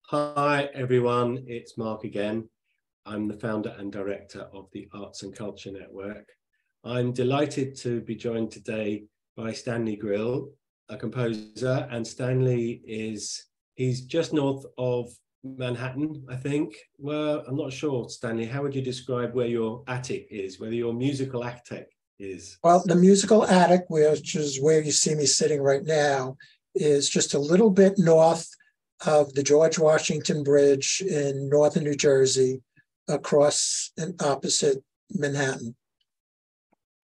Hi everyone, it's Mark again. I'm the founder and director of the Arts and Culture Network. I'm delighted to be joined today by Stanley Grill, a composer, and Stanley he's just north of Manhattan, I think. Well, I'm not sure, Stanley, how would you describe where your attic is, where your musical attic is? Well, the musical attic, which is where you see me sitting right now, is just a little bit north of the George Washington Bridge in northern New Jersey, across and opposite Manhattan.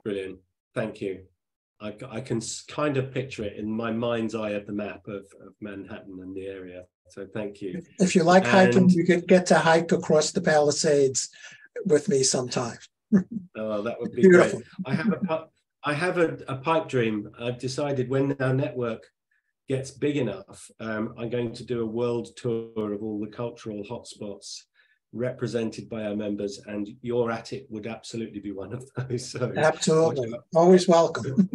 Brilliant, thank you. I can kind of picture it in my mind's eye of the map of Manhattan and the area. So thank you. If you like hiking, you could get to hike across the Palisades with me sometime. Oh, that would be Beautiful. Great. I have a pipe dream. I've decided when our network gets big enough, I'm going to do a world tour of all the cultural hotspots represented by our members, and your attic would absolutely be one of those. So absolutely, always welcome.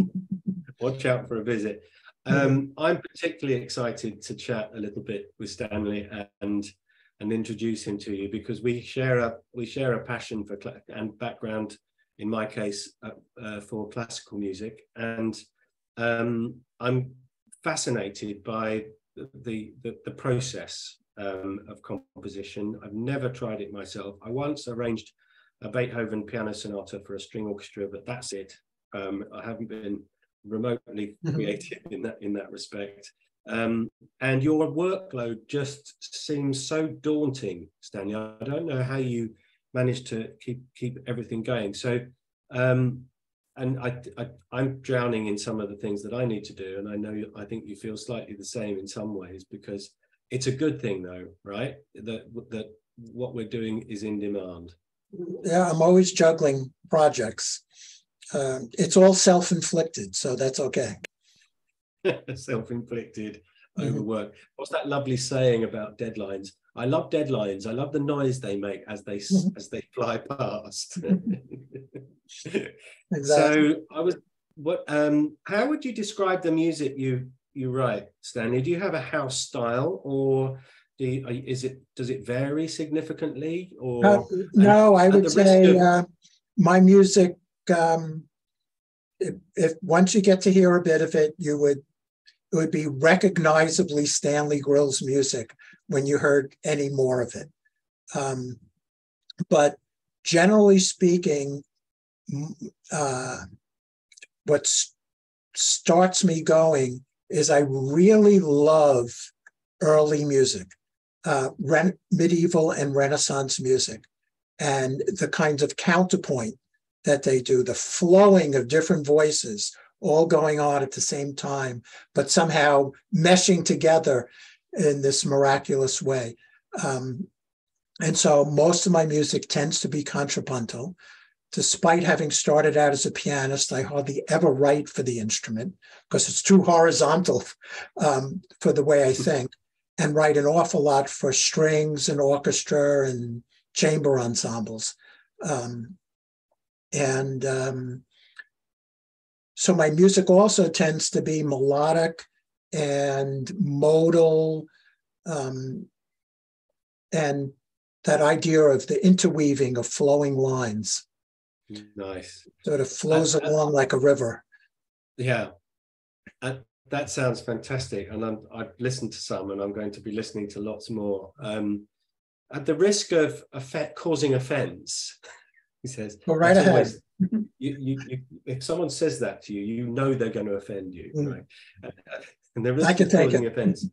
Watch out for a visit. I'm particularly excited to chat a little bit with Stanley and introduce him to you, because we share a passion for and background, in my case, for classical music, and I'm fascinated by the process of composition. I've never tried it myself. I once arranged a Beethoven piano sonata for a string orchestra, but that's it. I haven't been remotely creative in that respect. And your workload just seems so daunting, Stanley. I don't know how you manage to keep everything going. So, and I'm drowning in some of the things that I need to do, and I think you feel slightly the same in some ways, because it's a good thing, though, right? That what we're doing is in demand. Yeah, I'm always juggling projects. It's all self-inflicted, so that's okay. Self-inflicted overwork. What's that lovely saying about deadlines? I love deadlines. I love the noise they make as they fly past. Exactly. So how would you describe the music you write, Stanley? Do you have a house style, or does it vary significantly? Or no, I would say my music, if once you get to hear a bit of it, it would be recognizably Stanley Grill's music when you heard any more of it. But generally speaking, what starts me going is I really love early music, medieval and Renaissance music, and the kinds of counterpoint that they do, the flowing of different voices all going on at the same time, but somehow meshing together in this miraculous way. And so most of my music tends to be contrapuntal. Despite having started out as a pianist, I hardly ever write for the instrument because it's too horizontal for the way I think, and write an awful lot for strings and orchestra and chamber ensembles. So my music also tends to be melodic and modal, and that idea of the interweaving of flowing lines. Nice. Sort of flows along like a river. Yeah, that sounds fantastic. And I've listened to some, and I'm going to be listening to lots more. At the risk of causing offense, he says, go right ahead. Always, if someone says that to you, you know they're going to offend you, right? And the risk of causing offense.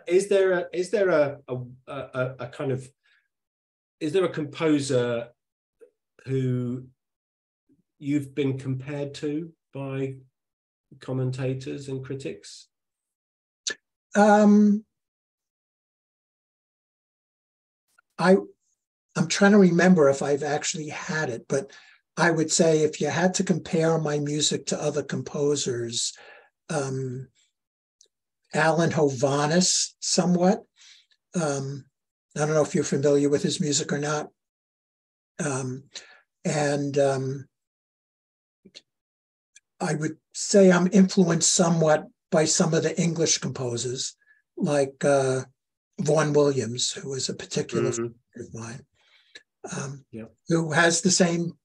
Is there a composer who you've been compared to by commentators and critics? I'm trying to remember if I've actually had it, but I would say if you had to compare my music to other composers, Alan Hovhaness somewhat. I don't know if you're familiar with his music or not. I would say I'm influenced somewhat by some of the English composers, like Vaughan Williams, who is a particular Mm-hmm. friend of mine, Yeah. who has the same,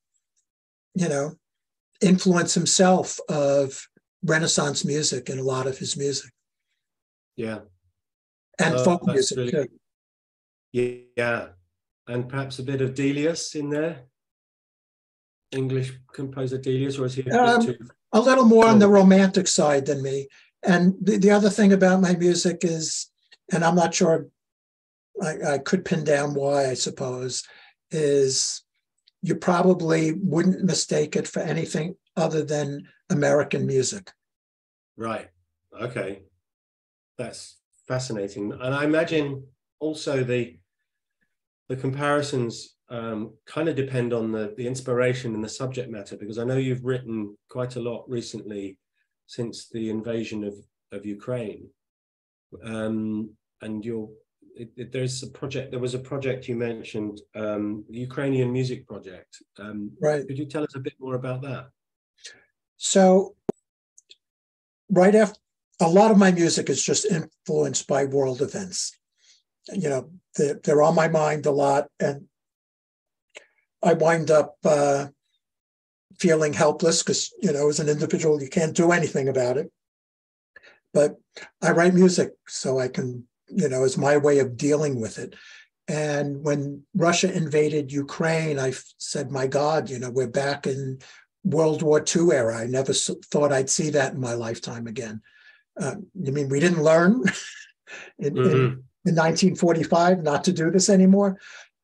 influence himself of Renaissance music in a lot of his music, Yeah. and folk That's music really, too. yeah. And perhaps a bit of Delius in there. English composer Delius, or is he a bit too? A little more on the short? romantic side than me. And the other thing about my music is, and I'm not sure, I could pin down why, I suppose, is you probably wouldn't mistake it for anything other than American music. Right. Okay. That's fascinating. And I imagine also the comparisons kind of depend on the inspiration and the subject matter, because I know you've written quite a lot recently since the invasion of Ukraine. And there was a project you mentioned, the Ukrainian Music Project. Right. Could you tell us a bit more about that? So right after, a lot of my music is just influenced by world events. They're on my mind a lot, and I wind up feeling helpless because, as an individual, you can't do anything about it. But I write music so I can, as my way of dealing with it. And when Russia invaded Ukraine, I said, my God, we're back in World War II era. I never thought I'd see that in my lifetime again. You mean we didn't learn in 1945 not to do this anymore?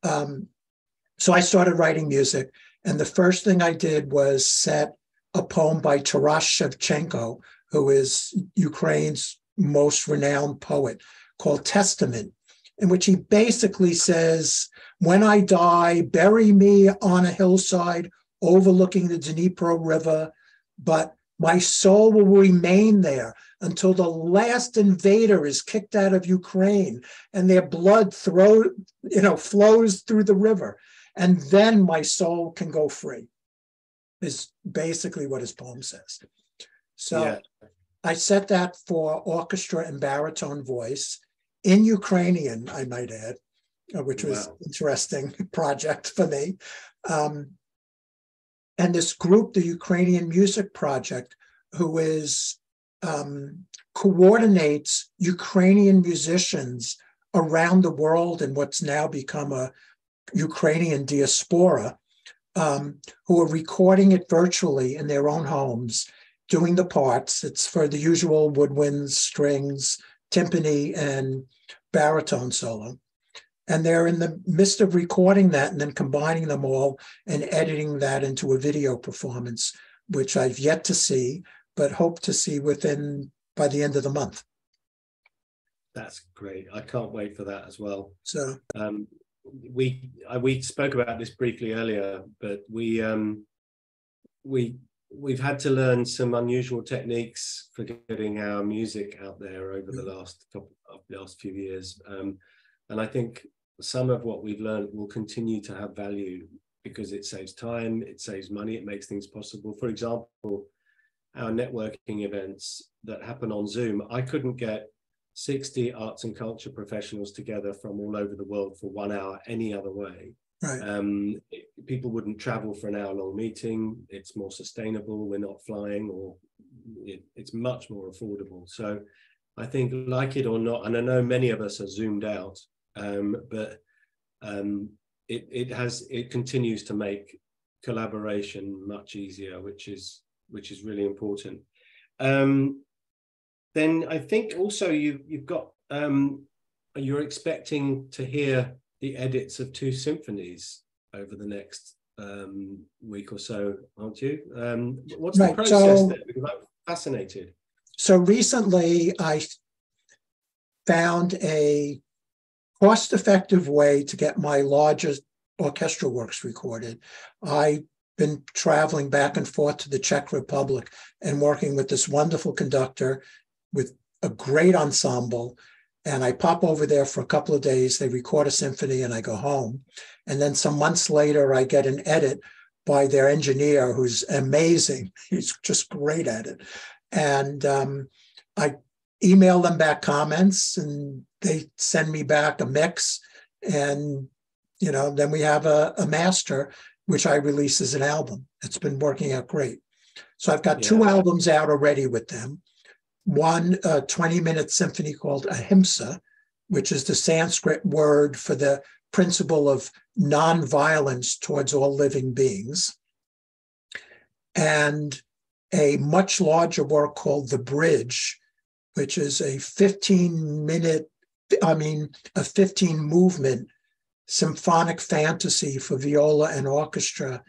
So I started writing music. And the first thing I did was set a poem by Taras Shevchenko, who is Ukraine's most renowned poet, called Testament, in which he basically says, when I die, bury me on a hillside overlooking the Dnipro River, but my soul will remain there until the last invader is kicked out of Ukraine and their blood flows through the river. And then my soul can go free, is basically what his poem says. So yeah. I set that for orchestra and baritone voice in Ukrainian, I might add, which was an interesting project for me. And this group, the Ukrainian Music Project, who coordinates Ukrainian musicians around the world in what's now become a Ukrainian diaspora, who are recording it virtually in their own homes, doing the parts. It's for the usual woodwinds, strings, timpani, and baritone solo. And they're in the midst of recording that and then combining them all and editing that into a video performance, which I've yet to see, but hope to see by the end of the month. That's great. I can't wait for that as well. So we spoke about this briefly earlier, but we've had to learn some unusual techniques for getting our music out there over the last few years. And I think some of what we've learned will continue to have value because it saves time, it saves money, it makes things possible. For example, our networking events that happen on Zoom, I couldn't get 60 arts and culture professionals together from all over the world for 1 hour any other way. Right. People wouldn't travel for an hour-long meeting. It's more sustainable. We're not flying, or it's much more affordable. So I think, like it or not, and I know many of us are zoomed out, but it continues to make collaboration much easier, which is really important. Then I think also you've got you're expecting to hear the edits of 2 symphonies over the next week or so, aren't you? What's the process there? Because I'm fascinated. So recently I found a cost-effective way to get my largest orchestral works recorded. I've been traveling back and forth to the Czech Republic and working with this wonderful conductor with a great ensemble. And I pop over there for a couple of days, they record a symphony, and I go home. And then some months later, I get an edit by their engineer, who's amazing. He's just great at it. And I email them back comments, and they send me back a mix, and then we have a master, which I release as an album. It's been working out great. So I've got 2 albums out already with them. One, a 20-minute symphony called Ahimsa, which is the Sanskrit word for the principle of nonviolence towards all living beings. And a much larger work called The Bridge, which is a 15-movement symphonic fantasy for viola and orchestra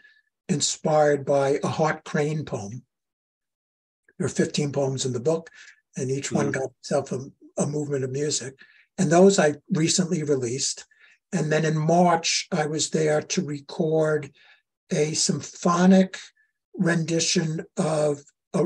inspired by a Hart Crane poem. There are 15 poems in the book, and each one got itself a movement of music. And those I recently released. And then in March, I was there to record a symphonic rendition of, I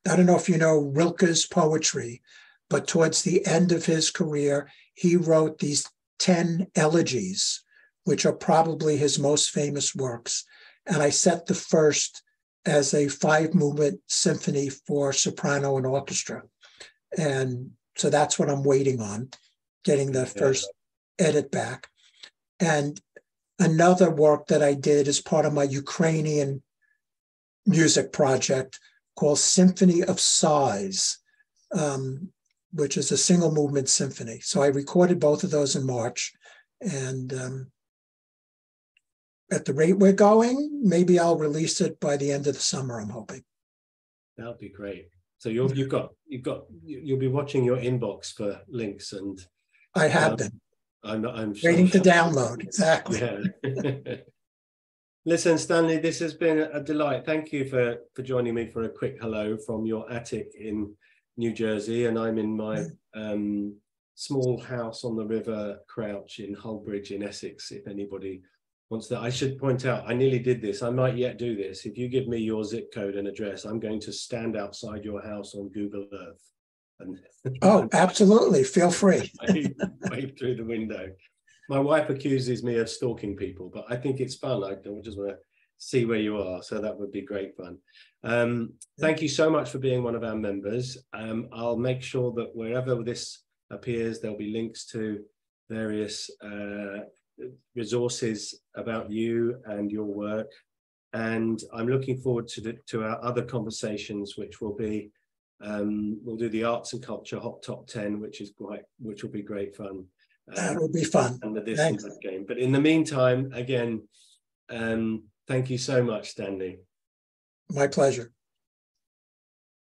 don't know if you know Rilke's poetry, but towards the end of his career, he wrote these 10 elegies, which are probably his most famous works. And I set the first as a 5-movement symphony for soprano and orchestra. And so that's what I'm waiting on, getting the first edit back. And another work that I did as part of my Ukrainian music project called Symphony of Sighs, which is a single movement symphony. So I recorded both of those in March. And at the rate we're going, maybe I'll release it by the end of the summer, I'm hoping. That would be great. So you'll be watching your inbox for links, and I have been. I'm waiting to download. Exactly. Yeah. Listen, Stanley, this has been a delight. Thank you for joining me for a quick hello from your attic in New Jersey, and I'm in my small house on the River Crouch in Hullbridge in Essex. If anybody wants that, I should point out, I nearly did this. I might yet do this. If you give me your zip code and address, I'm going to stand outside your house on Google Earth. And oh, absolutely. Feel free. wave through the window. My wife accuses me of stalking people, but I think it's fun. I just want to see where you are. So that would be great fun. Thank you so much for being one of our members. I'll make sure that wherever this appears, there'll be links to various resources about you and your work. And I'm looking forward to our other conversations, which will be, we'll do the arts and culture hot top 10, which will be great fun. That will be fun. And the distance game. But in the meantime, again, thank you so much, Stanley. My pleasure.